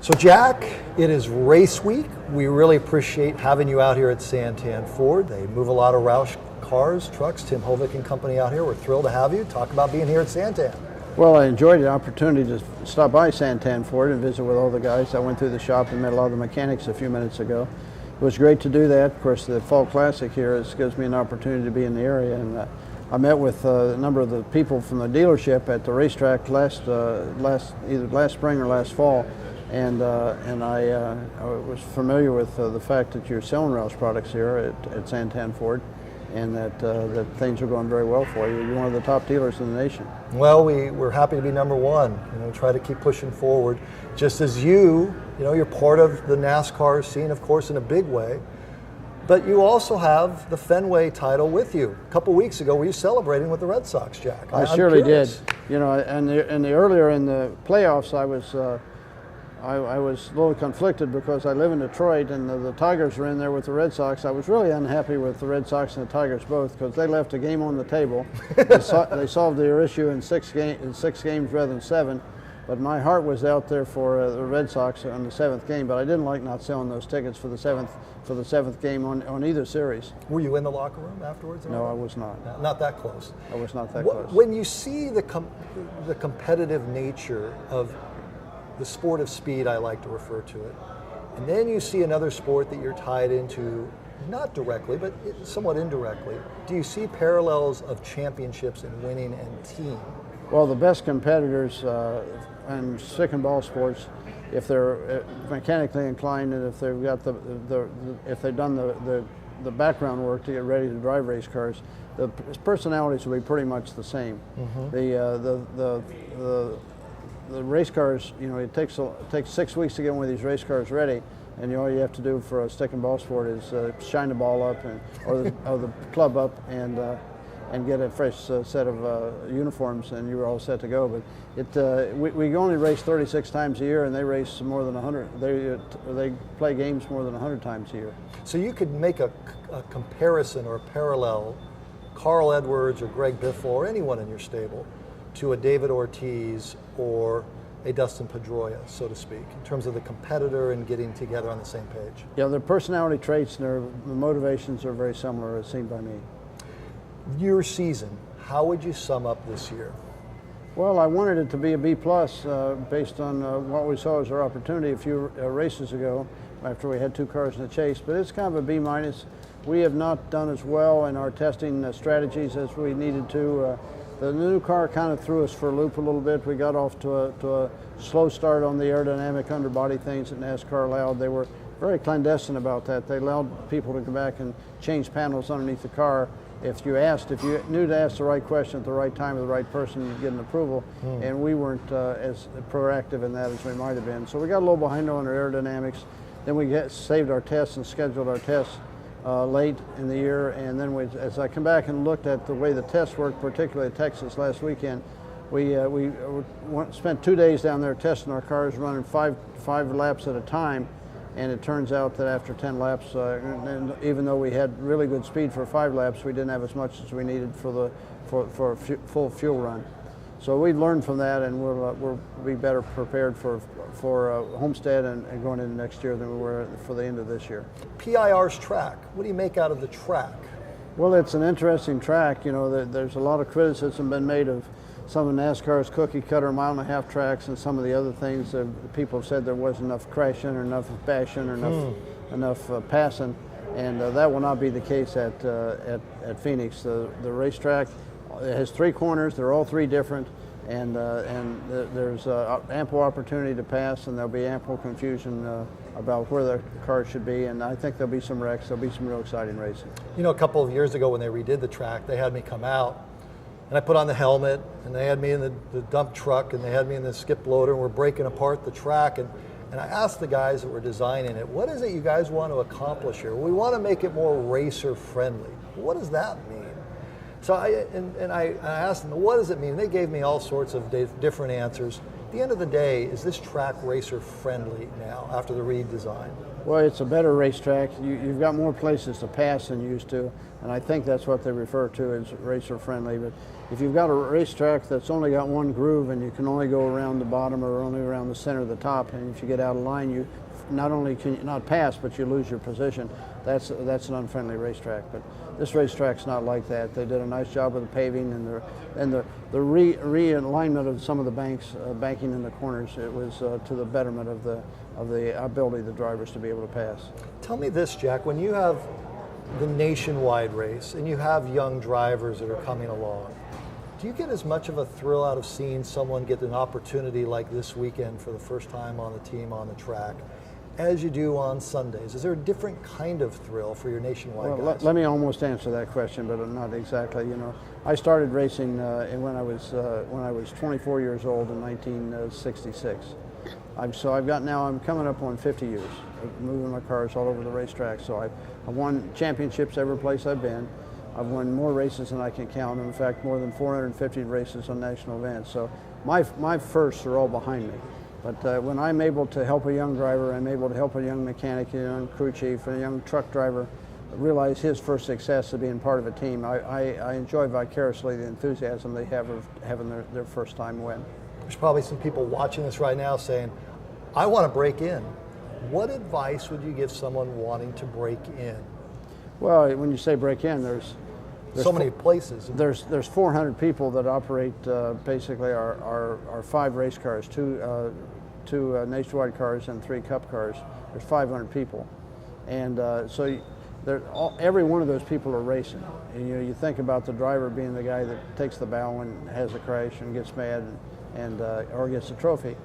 So Jack, it is race week. We really appreciate having you out here at Santan Ford. They move a lot of Roush cars, trucks, Tim Hovick and company out here. We're thrilled to have you. Talk about being here at Santan. Well, I enjoyed the opportunity to stop by Santan Ford and visit with all the guys. I went through the shop and met a lot of the mechanics a few minutes ago. It was great to do that. Of course, the Fall Classic here gives me an opportunity to be in the area, and I met with a number of the people from the dealership at the racetrack either last spring or last fall. And I was familiar with the fact that you're selling Roush products here at Santan Ford, and that things are going very well for you. You're one of the top dealers in the nation. Well, we're happy to be number one. Try to keep pushing forward. Just as you're part of the NASCAR scene, of course, in a big way. But you also have the Fenway title with you. A couple weeks ago, were you celebrating with the Red Sox, Jack? I surely did. And earlier in the playoffs, I was a little conflicted because I live in Detroit and the Tigers were in there with the Red Sox. I was really unhappy with the Red Sox and the Tigers both because they left a game on the table. They solved their issue in six games rather than 7. But my heart was out there for the Red Sox on the 7th game. But I didn't like not selling those tickets for the seventh game on either series. Were you in the locker room afterwards? No, I was not. Not that close. I was not that close. When you see the competitive nature of the sport of speed, I like to refer to it, and then you see another sport that you're tied into, not directly, but somewhat indirectly, do you see parallels of championships and winning and team? Well, the best competitors in stick and ball sports, if they're mechanically inclined and if they've got if they've done the background work to get ready to drive race cars, the personalities will be pretty much the same. Mm-hmm. The race cars, it takes 6 weeks to get one of these race cars ready, and all you have to do for a stick and ball sport is shine the ball up or the club up and get a fresh set of uniforms, and you're all set to go. But we only race 36 times a year, and they race more than 100. They play games more than 100 times a year. So you could make a comparison or a parallel, Carl Edwards or Greg Biffle or anyone in your stable, to a David Ortiz or a Dustin Pedroia, so to speak, in terms of the competitor and getting together on the same page. Yeah, their personality traits and the motivations are very similar, as seen by me. Your season, how would you sum up this year? Well, I wanted it to be a B+, based on what we saw as our opportunity a few races ago after we had 2 cars in the chase, but it's kind of a B-. We have not done as well in our testing strategies as we needed to. The new car kind of threw us for a loop a little bit. We got off to a slow start on the aerodynamic underbody things that NASCAR allowed. They were very clandestine about that. They allowed people to come back and change panels underneath the car. If you knew to ask the right question at the right time with the right person, you'd get an approval. And we weren't as proactive in that as we might have been. So we got a little behind on our aerodynamics. Then we saved our tests and scheduled our tests late in the year, and then as I come back and looked at the way the tests worked, particularly at Texas last weekend, we spent 2 days down there testing our cars, running five laps at a time, and it turns out that after 10 laps, and even though we had really good speed for 5 laps, we didn't have as much as we needed for a full fuel run. So we learned from that, and we'll be better prepared for Homestead and going into next year than we were for the end of this year. PIR's track, what do you make out of the track? Well, it's an interesting track. There's a lot of criticism been made of some of NASCAR's cookie cutter 1.5 mile tracks and some of the other things. People have said there wasn't enough crashing or enough bashing or enough passing, and that will not be the case at Phoenix. The racetrack, it has 3 corners. They're all 3 different, and there's ample opportunity to pass, and there'll be ample confusion about where the cars should be, and I think there'll be some wrecks. There'll be some real exciting racing. A couple of years ago when they redid the track, they had me come out, and I put on the helmet, and they had me in the dump truck, and they had me in the skip loader, and we're breaking apart the track, and I asked the guys that were designing it, what is it you guys want to accomplish here? Well, we want to make it more racer friendly. What does that mean? So I asked them, what does it mean? They gave me all sorts of different answers. the end of the day, is this track racer friendly now after the redesign? Well, it's a better racetrack. You've got more places to pass than you used to, and I think that's what they refer to as racer friendly. But if you've got a racetrack that's only got one groove and you can only go around the bottom or only around the center of the top, and if you get out of line, you not only can you not pass, but you lose your position. That's an unfriendly racetrack. But this racetrack's not like that. They did a nice job with the paving and the realignment of some of the banking in the corners. It was to the betterment of the ability of the drivers to be able to pass. Tell me this, Jack, when you have the nationwide race and you have young drivers that are coming along, do you get as much of a thrill out of seeing someone get an opportunity like this weekend for the first time on the team on the track as you do on Sundays? Is there a different kind of thrill for your nationwide guys? Let me almost answer that question, but not exactly. You know, I started racing when I was 24 years old in 1966. I'm coming up on 50 years of moving my cars all over the racetrack. So I've won championships every place I've been. I've won more races than I can count. In fact, more than 450 races on national events. So my firsts are all behind me. But when I'm able to help a young driver, I'm able to help a young mechanic, a young crew chief, a young truck driver realize his first success of being part of a team, I enjoy vicariously the enthusiasm they have of having their first time win. There's probably some people watching this right now saying, I want to break in. What advice would you give someone wanting to break in? Well, when you say break in, there's so many places. There's 400 people that operate basically our 5 race cars, two nationwide cars and 3 cup cars. There's 500 people, and so every one of those people are racing. And, you think about the driver being the guy that takes the bow and has a crash and gets mad and or gets a trophy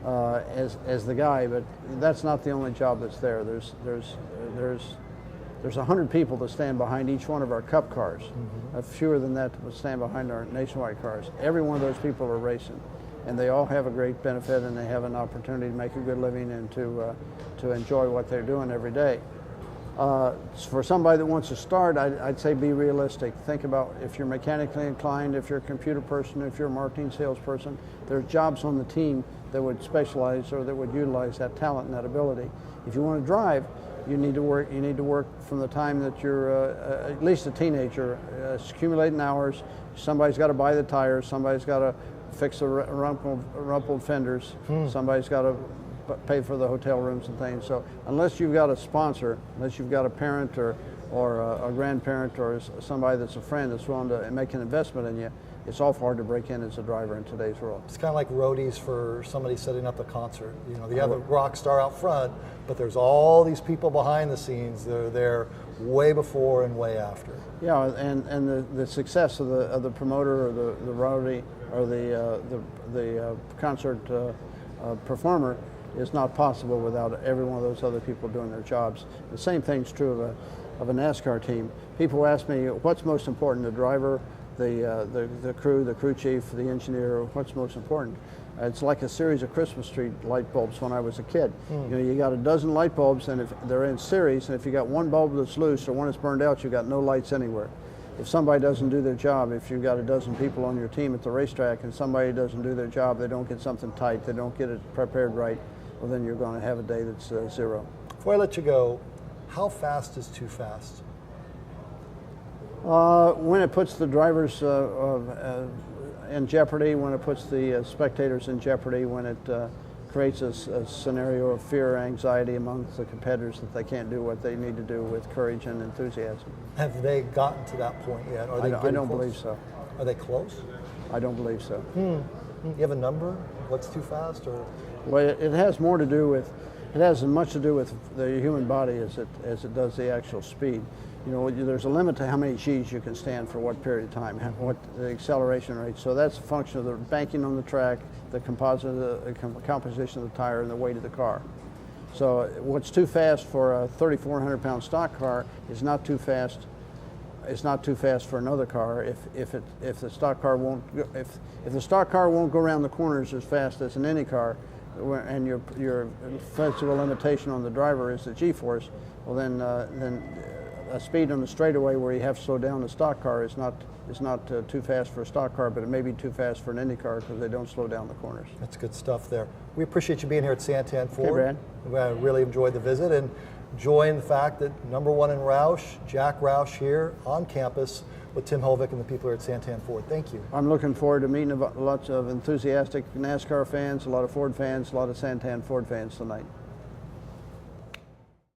as the guy, but that's not the only job that's there. There's 100 people that stand behind each one of our cup cars. Mm-hmm. Fewer than that would stand behind our nationwide cars. Every one of those people are racing, and they all have a great benefit, and they have an opportunity to make a good living and to enjoy what they're doing every day. For somebody that wants to start, I'd say be realistic. Think about if you're mechanically inclined, if you're a computer person, if you're a marketing salesperson, there's jobs on the team that would specialize or that would utilize that talent and that ability. If you want to drive, you need to work from the time that you're at least a teenager, accumulating hours. Somebody's got to buy the tires, somebody's got to fix the rumpled fenders, somebody's got to pay for the hotel rooms and things. So unless you've got a sponsor, unless you've got a parent or a grandparent or somebody that's a friend that's willing to make an investment in you, it's awful hard to break in as a driver in today's world. It's kind of like roadies for somebody setting up a concert. You know, you have a rock star out front, but there's all these people behind the scenes that are there way before and way after. Yeah, and the success of the promoter or the roadie or the concert performer is not possible without every one of those other people doing their jobs. The same thing's true of a NASCAR team. People ask me, what's most important, the driver, the crew, the crew chief, the engineer, what's most important? It's like a series of Christmas tree light bulbs when I was a kid. You got a dozen light bulbs, and if they're in series, and if you got one bulb that's loose or one that's burned out, you got no lights anywhere. If somebody doesn't do their job, if you've got a dozen people on your team at the racetrack and somebody doesn't do their job, they don't get something tight, they don't get it prepared right, well then you're going to have a day that's zero. Before I let you go, how fast is too fast? When it puts the drivers in jeopardy, when it puts the spectators in jeopardy, when it creates a scenario of fear or anxiety amongst the competitors that they can't do what they need to do with courage and enthusiasm. Have they gotten to that point yet? Are they I don't close? believe so. Are they close? I don't believe so. You have a number? What's too fast? Or Well, it has more to do with, it has as much to do with the human body as it does the actual speed. You know, there's a limit to how many G's you can stand for what period of time, what the acceleration rate. So that's a function of the banking on the track, the composition of the tire, and the weight of the car. So what's too fast for a 3,400 pound stock car is not too fast. It's not too fast for another car if the stock car won't go around the corners as fast as an Indy car, and your physical limitation on the driver is the G-force. Well, then a speed on the straightaway where you have to slow down the stock car is not It's not too fast for a stock car, but it may be too fast for an Indy car because they don't slow down the corners. That's good stuff there. We appreciate you being here at Santan Ford. Brad. We really enjoyed the visit and enjoying the fact that #1 in Roush, Jack Roush here on campus with Tim Hovick and the people here at Santan Ford. Thank you. I'm looking forward to meeting lots of enthusiastic NASCAR fans, a lot of Ford fans, a lot of Santan Ford fans tonight.